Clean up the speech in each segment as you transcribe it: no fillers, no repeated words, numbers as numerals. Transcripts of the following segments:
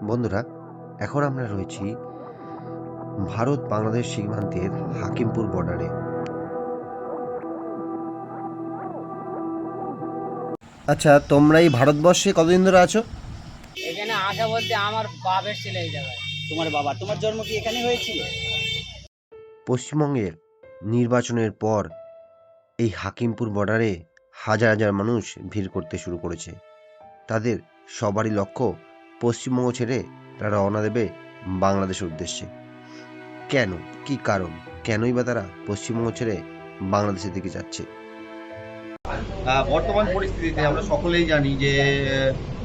বন্ধুরা, এখন আমরা রয়েছি ভারত বাংলাদেশ সীমান্তের হাকিমপুর বর্ডারে। আচ্ছা, তোমরা এই ভারতবর্ষে কতদিন ধরে আছো? এখানে আসা বলতে আমার বাপের ছিল এই জায়গায়। তোমার জন্ম কি এখানে হয়েছিল? পশ্চিমবঙ্গের নির্বাচনের পর এই হাকিমপুর বর্ডারে হাজার হাজার মানুষ ভিড় করতে শুরু করেছে। তাদের সবারই লক্ষ্য পশ্চিমবঙ্গ ছেড়ে তারা রওনা দেবে বাংলাদেশের উদ্দেশ্যে। কেন, কি কারণ, কেনই বা তারা পশ্চিমবঙ্গ ছেড়ে বাংলাদেশের দিকে যাচ্ছে? বর্তমান পরিস্থিতিতে আমরা সকলেই জানি যে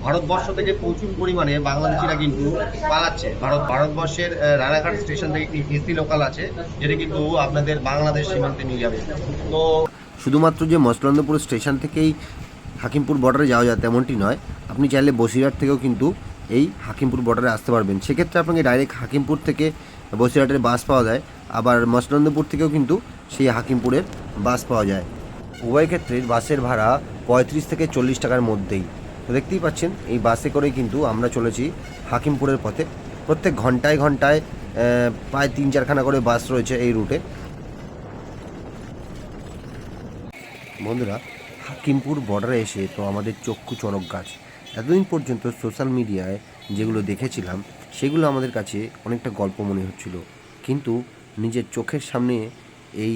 ভারতবর্ষ থেকে প্রচুর পরিমাণে বাংলাদেশিরা কিন্তু পালাচ্ছে। ভারতবর্ষের রানাঘাট স্টেশন থেকে একটি এসি লোকাল আছে, যেটা কিন্তু আপনাদের বাংলাদেশ সীমান্তে নিয়ে যাবে। তো শুধুমাত্র যে মসলন্দপুর স্টেশন থেকেই হাকিমপুর বর্ডারে যাওয়া যায় তেমনটি নয়, আপনি চাইলে বসিরহাট থেকেও কিন্তু এই হাকিমপুর বর্ডারে আসতে পারবেন। সেক্ষেত্রে আপনাকে ডাইরেক্ট হাকিমপুর থেকে বসিরহাটের বাস পাওয়া যায়, আবার মসলন্দপুর থেকেও কিন্তু সেই হাকিমপুরের বাস পাওয়া যায়। উভয় ক্ষেত্রে বাসের ভাড়া 35 থেকে 40 টাকার মধ্যেই। তো দেখতেই পাচ্ছেন, এই বাসে করেই কিন্তু আমরা চলেছি হাকিমপুরের পথে। প্রত্যেক ঘন্টায় ঘন্টায় প্রায় 3-4খানা করে বাস রয়েছে এই রুটে। বন্ধুরা, হাকিমপুর বর্ডারে এসে তো আমাদের চক্ষু চড়ক গাছ। এতদিন পর্যন্ত সোশ্যাল মিডিয়ায় যেগুলো দেখেছিলাম সেগুলো আমাদের কাছে অনেকটা গল্প মনে হচ্ছিল, কিন্তু নিজের চোখের সামনে এই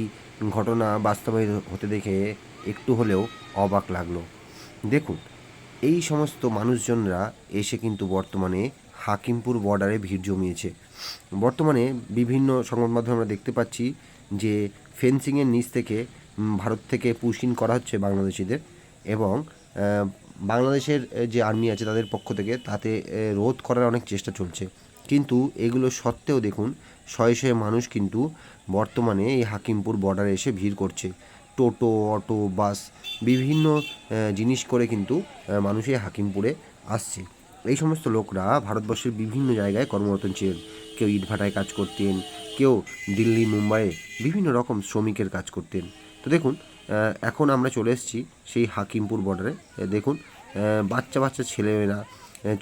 ঘটনা বাস্তবায়িত হতে দেখে একটু হলেও অবাক লাগলো। দেখুন, এই সমস্ত মানুষজনরা এসে কিন্তু বর্তমানে হাকিমপুর বর্ডারে ভিড় জমিয়েছে। বর্তমানে বিভিন্ন সংবাদ মাধ্যমে আমরা দেখতে পাচ্ছি যে ফেন্সিংয়ের নিচ থেকে ভারত থেকে পুশ ইন করা হচ্ছে বাংলাদেশিদের, এবং বাংলাদেশের যে আর্মি আছে তাদের পক্ষ থেকে তাতে রোধ করার অনেক চেষ্টা চলছে। কিন্তু এগুলো সত্ত্বেও দেখুন, শয়ে শয়ে মানুষ কিন্তু বর্তমানে এই হাকিমপুর বর্ডারে এসে ভিড় করছে। টোটো, অটো, বাস বিভিন্ন জিনিস করে কিন্তু মানুষ এই হাকিমপুরে আসছে। এই সমস্ত লোকরা ভারতবর্ষের বিভিন্ন জায়গায় কর্মরত ছিলেন। কেউ ইটভাটায় কাজ করতেন, কেউ দিল্লি, মুম্বাইয়ে বিভিন্ন রকম শ্রমিকের কাজ করতেন। তো দেখুন, এখন আমরা চলে এসেছি সেই হাকিমপুর বর্ডারে। দেখুন, বাচ্চা বাচ্চা ছেলেমেয়েরা,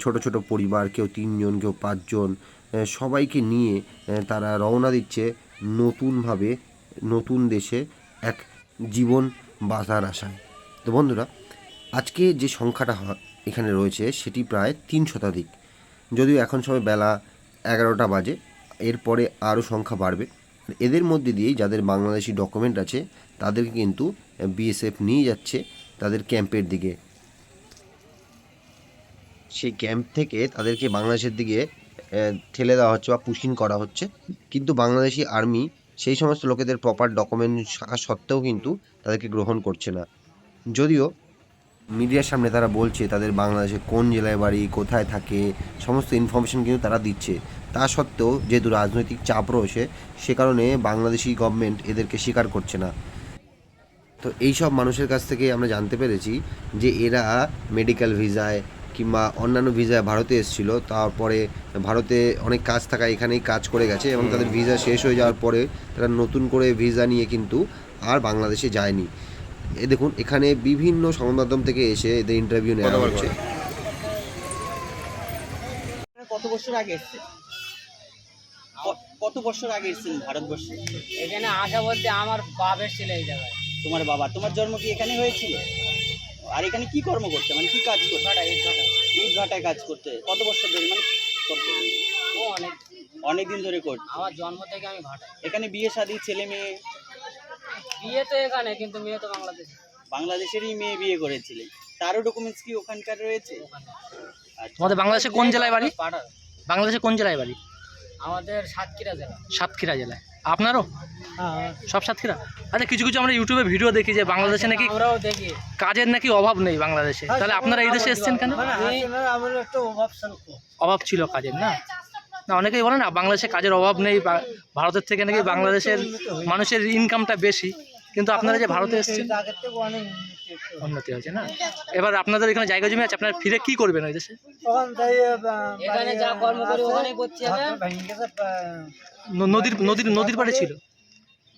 ছোট ছোট পরিবার, কেউ 3 জন, কেউ 5 জন, সবাইকে নিয়ে তারা রওনা দিচ্ছে নতুনভাবে নতুন দেশে এক জীবন বাঁচার আশায়। তো বন্ধুরা, আজকে যে সংখ্যাটা এখানে রয়েছে সেটি প্রায় 3 শতাধিক। যদিও এখন সময় বেলা 11টা বাজে, এরপরে আরও সংখ্যা বাড়বে। এদের মধ্যে দিয়েই যাদের বাংলাদেশি ডকুমেন্ট আছে তাদেরকে কিন্তু বিএসএফ নিয়ে যাচ্ছে তাদের ক্যাম্পের দিকে। সেই ক্যাম্প থেকে তাদেরকে বাংলাদেশের দিকে ঠেলে দেওয়া হচ্ছে বা পুশিং করা হচ্ছে। কিন্তু বাংলাদেশি আর্মি সেই সমস্ত লোকেদের প্রপার ডকুমেন্ট থাকা সত্ত্বেও কিন্তু তাদেরকে গ্রহণ করছে না। যদিও মিডিয়ার সামনে তারা বলছে তাদের বাংলাদেশে কোন জেলায় বাড়ি, কোথায় থাকে, সমস্ত ইনফরমেশন কিন্তু তারা দিচ্ছে। তা সত্ত্বেও যেহেতু রাজনৈতিক চাপ রয়েছে, সে কারণে বাংলাদেশি গভর্নমেন্ট এদেরকে স্বীকার করছে না। তো এই সব মানুষের কাছ থেকে আমরা জানতে পেরেছি যে এরা মেডিকেল ভিসায় কিংবা অন্যান্য ভিসায় ভারতে এসেছিলো, তারপরে ভারতে অনেক কাজ থাকায় এখানেই কাজ করে গেছে, এবং তাদের ভিসা শেষ হয়ে যাওয়ার পরে তারা নতুন করে ভিসা নিয়ে কিন্তু আর বাংলাদেশে যায়নি। এ দেখুন, এখানে বিভিন্ন সংবাদ মাধ্যম থেকে এসে এদের ইন্টারভিউ নেওয়া হচ্ছে। কত বছর আগে এসেছেন? কত বছর আগে এসেছেন ভারতবর্ষে? এখানে আসা বলতে আমার বাপের ছিল এই জায়গায়। তোমার জন্ম কি এখানে হয়েছিল? আর এখানে কি কর্ম করতে, মানে কি কাজ করতে? ইট ভাটায় কাজ করতে কত বছর ধরে, মানে করতে? ও অনেক দিন ধরে করতে। আমার জন্ম থেকে আমি ভাটাই। এখানে বিয়ে শাদী, ছেলে মেয়ে? বিয়ে তো এখানে, কিন্তু মেয়ে তো বাংলাদেশে। বাংলাদেশেরই মেয়ে বিয়ে করেছিলেন, তারও ডকুমেন্টস কি ওখানকার রয়েছে? আচ্ছা। তোমাদের বাংলাদেশে কোন জেলায় বাড়ি? পাঠার। বাংলাদেশে কোন জেলায় বাড়ি? আমাদের সাতক্ষীরা জেলা। সাতক্ষীরা জেলায়। আপনারও হ্যাঁ, সব সাতক্ষীরা? আচ্ছা, কিছু কিছু আমরা ইউটিউবে ভিডিও দেখি যে বাংলাদেশে নাকি আমরাও দেখি কাজের নাকি অভাব নেই বাংলাদেশে। তাহলে আপনারা এই দেশে এসেছেন কেন? আমার একটু অভাব স্বল্প। অভাব ছিল কাজের, না? না, অনেকেই বলে না বাংলাদেশে কাজের অভাব নেই, ভারতের থেকে নাকি বাংলাদেশের মানুষের ইনকামটা বেশি, কিন্তু আপনারা যে ভারতে এসেছেন আগের থেকে অনেক উন্নতি হয়েছে, না? এবার আপনাদের এখানে জায়গা জমি আছে, আপনারা ফিরে কি করবেন ওই দেশে? এখানে যা কর্ম করি ওখানে করছি। নদীর পাড়ে ছিল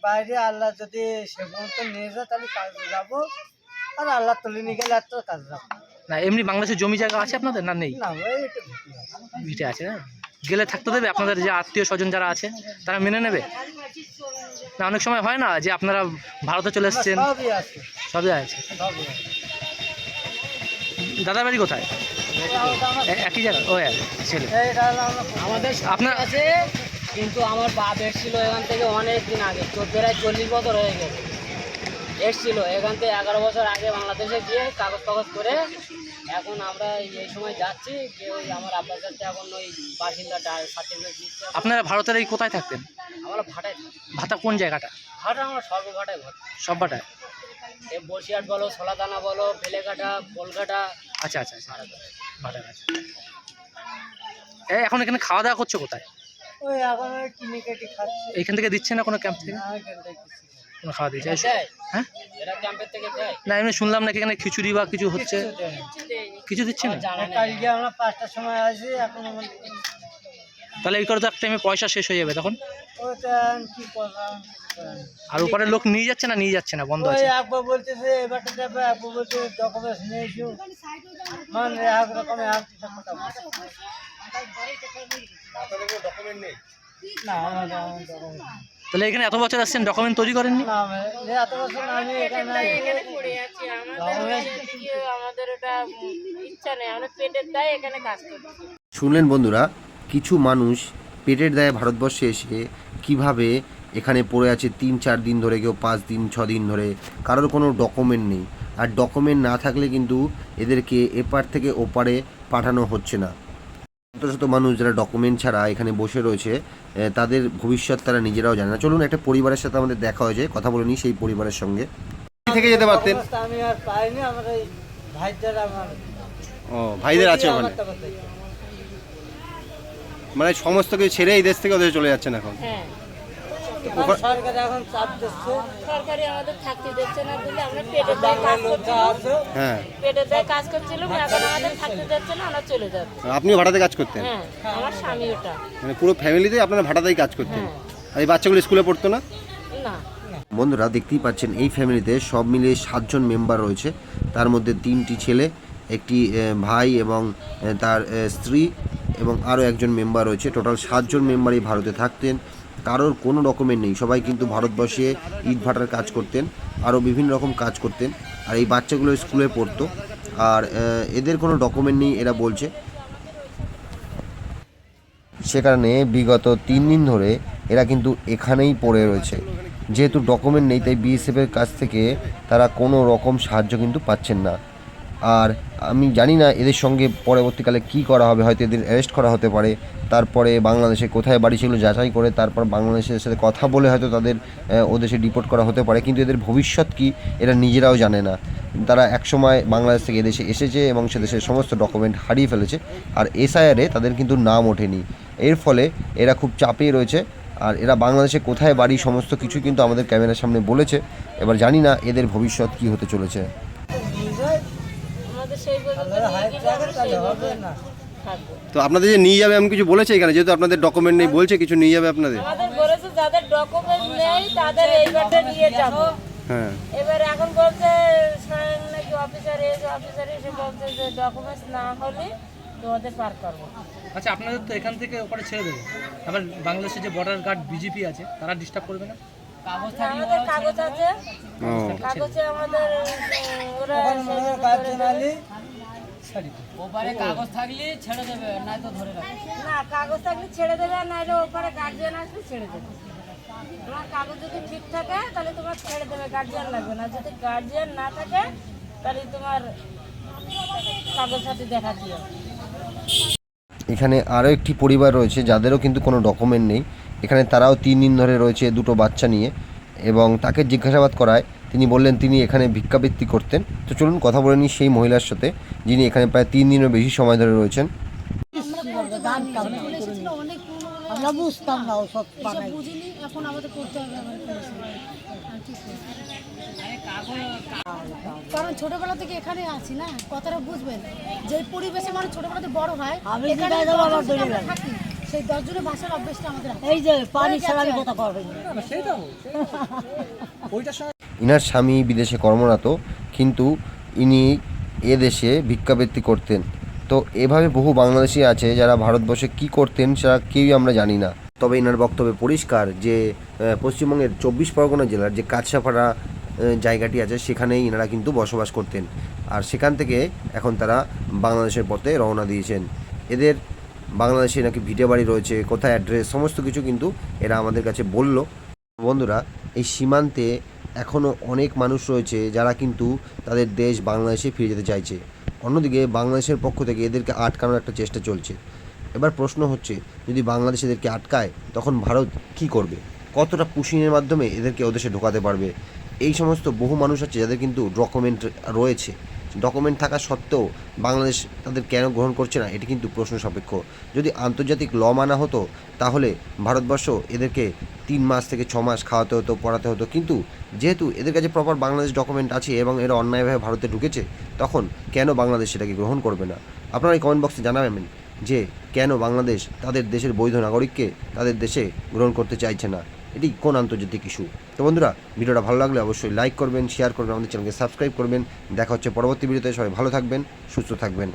বাইরে, আল্লাহ যদি সে পর্যন্ত নিয়ে যায় তাহলে কাজে যাবো, আর আল্লাহ তুলে নিয়ে গেলে আর তো কাজ যাবো। না এমনি বাংলাদেশের জমি জায়গা আছে আপনাদের না নেই? না এইটা ভিটে আছে না? গেলে থাকতে দেবে আপনাদের যে আত্মীয় স্বজন যারা আছে তারা মেনে নেবে? না অনেক সময় হয় না যে আপনারা ভারতে চলে এসেছেন, সবই আছে, সবই আছে। সবই আছে। দাদার বাড়ি কোথায়? একই জায়গা? ও ছেলে এইটা হলো আমরা আমাদের আপনার- আপনার আছে, কিন্তু আমার বাপ এসেছিল এখান থেকে অনেক দিন আগে, প্রায় 40 বছর হয়ে গেছে। এসেছিল এখান থেকে 11 বছর আগে বাংলাদেশে গিয়ে কাগজ টাগজ করে এখন আমরা এই সময় যাচ্ছি যে ওই আমার আব্বার কাছে এখন ওই বাসিন্দা সার্টিফিকেট দিচ্ছে। আপনারা ভারতের এই কোথায় থাকতেন? আমরা ভাটায়, ভাতা কোন জায়গাটা? ভাটা আমরা সর্বভাটায় ঘর, সব ভাটায়? এই বসিয়াট বলো, সোলাদানা বলো, বেলেঘাটা, পোলঘাটা। আচ্ছা আচ্ছা আচ্ছা, ভাটার আছে। এখন এখানে খাওয়া দাওয়া করছো কোথায়? ওই এখন ওই কিনে কেটে খাচ্ছি। এইখান থেকে দিচ্ছে না কোনো ক্যাম্প থেকে? না, এখানটা কিছু না। কোনো খাওয়া দিচ্ছে? দেয়? হ্যাঁ এরা ক্যাম্পের থেকে দেয়? না এমনি শুনলাম নাকি এখানে খিচুড়ি বা কিছু হচ্ছে, কিছু দেয় না। কিছু দিচ্ছে না? আমার জানা নেই। কালকে আমরা 5টার সময় আসি, এখন আমার তাহলে এই করে তো এক টাইমে পয়সা শেষ হয়ে যাবে তখন। ওটা কি করলাম। আর উপরে লোক নিয়ে যাচ্ছে না, নিয়ে যাচ্ছে না, বন্ধ ওই আছে? একবার বলতেছে এবারটা যাবে, একবার বলতে ডকুমেন্টস নিয়ে এসো, মানে এক রকমের আর কিছু কথা বলছে। না আমার ডকুমেন্ট তাহলে এখানে এত বছর আসছেন ডকুমেন্ট তৈরি করেননি? না, আমি এত বছর আমি এখানে পড়ে আছি আমাদের ওটা ইচ্ছা নেই, আমরা পেটের দায় এখানে কাজ করছি। শুনলেন বন্ধুরা, কিছু মানুষ পেটের দায়ে ভারতবর্ষে এসে কিভাবে এখানে পড়ে আছে 3-4 দিন ধরে, কেউ 5 দিন 6 দিন ধরে, কারোর কোনো ডকুমেন্ট নেই। আর ডকুমেন্ট না থাকলে কিন্তু এদেরকে এপার থেকে ওপারে পাঠানো হচ্ছে না। শত শত মানুষ যারা ডকুমেন্ট ছাড়া এখানে বসে রয়েছে, তাদের ভবিষ্যৎ তারা নিজেরাও জানে না। চলুন একটা পরিবারের সাথে আমাদের দেখা হয়েছে, কথা বলে নিই সেই পরিবারের সঙ্গে। থেকে যেতে পারতেন? অবস্থা আমি আর পাইনি, আমার এই ভাইদের আমার ও ভাইদের আছে ওখানে, আমার টাকা থেকে। মানে সমস্ত কিছু ছেড়ে এই দেশ থেকে ওদের চলে যাচ্ছেন এখন। হ্যাঁ, আর সরকার এখন চাপ দিচ্ছে, সরকারি আমাদের থাকতে দিচ্ছে না, বলে আমরা পেটের দায় কাজ বাংলার লোক যা করছিলাম, আছে হ্যাঁ, পেটের দায় কাজ করছিলাম, এখন আমাদের থাকতে দিচ্ছে না, আমরা চলে যাচ্ছি। আপনিও ভাড়াতে কাজ করতেন? হ্যাঁ, আমার স্বামী ওটা। মানে পুরো ফ্যামিলিতে আপনারা ভাড়াতেই কাজ করতেন? হ্যাঁ। আর এই বাচ্চাগুলো স্কুলে পড়তো না? না, বন্ধুরা দেখতেই পাচ্ছেন এই ফ্যামিলিতে সব মিলিয়ে 7 জন মেম্বার রয়েছে। তার মধ্যে 3টি ছেলে, একটি ভাই এবং তার স্ত্রী এবং আরও একজন মেম্বার রয়েছে। টোটাল 7 জন মেম্বারই ভারতে থাকতেন। কারোর কোনো ডকুমেন্ট নেই, সবাই কিন্তু ভারতবর্ষে ইট ভাটার কাজ করতেন, আরও বিভিন্ন রকম কাজ করতেন। আর এই বাচ্চাগুলো স্কুলে পড়তো, আর এদের কোনো ডকুমেন্ট নেই এরা বলছে। সে কারণে বিগত 3 দিন ধরে এরা কিন্তু এখানেই পড়ে রয়েছে। যেহেতু ডকুমেন্ট নেই, তাই বিএসএফের কাছ থেকে তারা কোনো রকম সাহায্য কিন্তু পাচ্ছেন না। আর আমি জানি না এদের সঙ্গে পরবর্তীকালে কি করা হবে, হয়তো এদের অ্যারেস্ট করা হতে পারে, তারপরে বাংলাদেশে কোথায় বাড়ি সেগুলো যাচাই করে তারপর বাংলাদেশের সাথে কথা বলে হয়তো তাদের ও দেশে ডিপোর্ট করা হতে পারে। কিন্তু এদের ভবিষ্যৎ কি এরা নিজেরাও জানে না। তারা একসময় বাংলাদেশ থেকে এদেশে এসেছে এবং সে দেশের সমস্ত ডকুমেন্ট হারিয়ে ফেলেছে, আর এসআইআরে তাদের কিন্তু নাম ওঠেনি। এর ফলে এরা খুব চাপে রয়েছে। আর এরা বাংলাদেশে কোথায় বাড়ি সমস্ত কিছু কিন্তু আমাদের ক্যামেরার সামনে বলেছে। এবার জানি না এদের ভবিষ্যৎ কি হতে চলেছে। আমাদের সেই পর্যন্ত তাহলে নিয়ে হাইট গেলে থাকে, আমরা তাহলে সেইভাবে হবে না। থাকবো। তো আপনাদের যে নিয়ে যাবে আমি কিছু বলেছে এখানে, যেহেতু আপনাদের ডকুমেন্ট নেই, বলছে কিছু নিয়ে যাবে আপনাদের? আমাদের বলেছে যাদের ডকুমেন্ট নেই তাদের এইবারটা নিয়ে যাব। হ্যাঁ, এবার এখন বলছে নাকি অফিসার এসে বলছে যে ডকুমেন্টস না হলে তোমাদের পার করবো। আচ্ছা আপনাদের তো এখান থেকে ওপরে ছেড়ে দেবে, আবার বাংলাদেশে যে বর্ডার গার্ড বিজেপি আছে তারা ডিস্টার্ব করবে না? কাগজ থাকলে আমাদের কাগজ আছে, কাগজে আমাদের ওরা ওখানে মনে হয় গার্জেন আলী ছাড়ি দেবে। ওপারে কাগজ থাকলে ছেড়ে দেবে, নাই তো ধরে রাখবে। না কাগজ থাকলে ছেড়ে দেবে, আর নাহলে ওপরে গার্জিয়ান আসলে ছেড়ে দেবে। তোমার কাগজ যদি ঠিক থাকে তাহলে তোমার ছেড়ে দেবে, গার্জিয়ান লাগবে না। যদি গার্জিয়ান না থাকে তাহলে তোমার কাগজ সাথে দেখা দিও। এখানে আরও একটি পরিবার রয়েছে যাদেরও কিন্তু কোনো ডকুমেন্ট নেই। এখানে তারাও 3 দিন ধরে রয়েছে দুটো বাচ্চা নিয়ে, এবং তাকে জিজ্ঞাসাবাদ করায় তিনি বললেন তিনি এখানে ভিক্ষাবৃত্তি করতেন। তো চলুন কথা বলে নিই সেই মহিলার সাথে, যিনি এখানে প্রায় 3 দিনের বেশি সময় ধরে রয়েছেন। আমরা বুঝতাম না ওসব বানাই। বুঝিনি, এখন আমাদের করতে হবে আবার কারণ ছোটবেলা থেকে এখানে আছি না, কথাটা বুঝবেন। যে পরিবেশে মানুষ ছোটবেলাতে বড় হয়, আমি এখানে যেটা যাবো আমার 10 জন দৌড়ে আমরা গেলাম। থাকি, সেই 10 জনের ভাষার অভ্যেসটা আমাদের আছে। এই যে পানি ছাড়া আমি কথা পারবেন ইনার স্বামী বিদেশে কর্মরত, কিন্তু ইনি এ দেশে ভিক্ষাবৃত্তি করতেন। তো এভাবে বহু বাংলাদেশি আছে যারা ভারতবর্ষে কি করতেন সেটা কেউই আমরা জানি না। তবে এনার বক্তব্যে পরিষ্কার যে পশ্চিমবঙ্গের 24 পরগনা জেলার যে কাছাপাড়া জায়গাটি আছে সেখানেই এনারা কিন্তু বসবাস করতেন, আর সেখান থেকে এখন তারা বাংলাদেশের পথে রওনা দিয়েছেন। এদের বাংলাদেশে নাকি ভিটে বাড়ি রয়েছে, কোথায় অ্যাড্রেস, সমস্ত কিছু কিন্তু এরা আমাদের কাছে বলল। বন্ধুরা, এই সীমান্তে এখনও অনেক মানুষ রয়েছে যারা কিন্তু তাদের দেশ বাংলাদেশে ফিরে যেতে চাইছে। অন্যদিকে বাংলাদেশের পক্ষ থেকে এদেরকে আটকানোর একটা চেষ্টা চলছে। এবার প্রশ্ন হচ্ছে, যদি বাংলাদেশ এদেরকে আটকায় তখন ভারত কি করবে? কতটা পুশিংয়ের মাধ্যমে এদেরকে ওদেশে ঢোকাতে পারবে? এই সমস্ত বহু মানুষ আছে যাদের কিন্তু ডকুমেন্ট রয়েছে, ডকুমেন্ট থাকা সত্ত্বেও বাংলাদেশ তাদের কেন গ্রহণ করছে না, এটি কিন্তু প্রশ্ন সাপেক্ষ। যদি আন্তর্জাতিক ল মানা হতো তাহলে ভারতবর্ষ এদেরকে 3 মাস থেকে 6 মাস খাওয়াতে হতো, পড়াতে হতো, কিন্তু যেহেতু এদের কাছে প্রপার বাংলাদেশ ডকুমেন্ট আছে এবং এরা অন্যায়ভাবে ভারতে ঢুকেছে, তখন কেন বাংলাদেশ সেটাকে গ্রহণ করবে না? আপনারা এই কমেন্ট বক্সে জানাবেন যে কেন বাংলাদেশ তাদের দেশের বৈধ নাগরিককে তাদের দেশে গ্রহণ করতে চাইছে না। এটি কোন আন্তর্জাতিক ইস্যু? তো বন্ধুরা, ভিডিওটা ভালো লাগলে অবশ্যই লাইক করবেন, শেয়ার করবেন, আমাদের চ্যানেলকে সাবস্ক্রাইব করবেন। দেখা হচ্ছে পরবর্তী ভিডিওতে। সবাই ভালো থাকবেন, সুস্থ থাকবেন।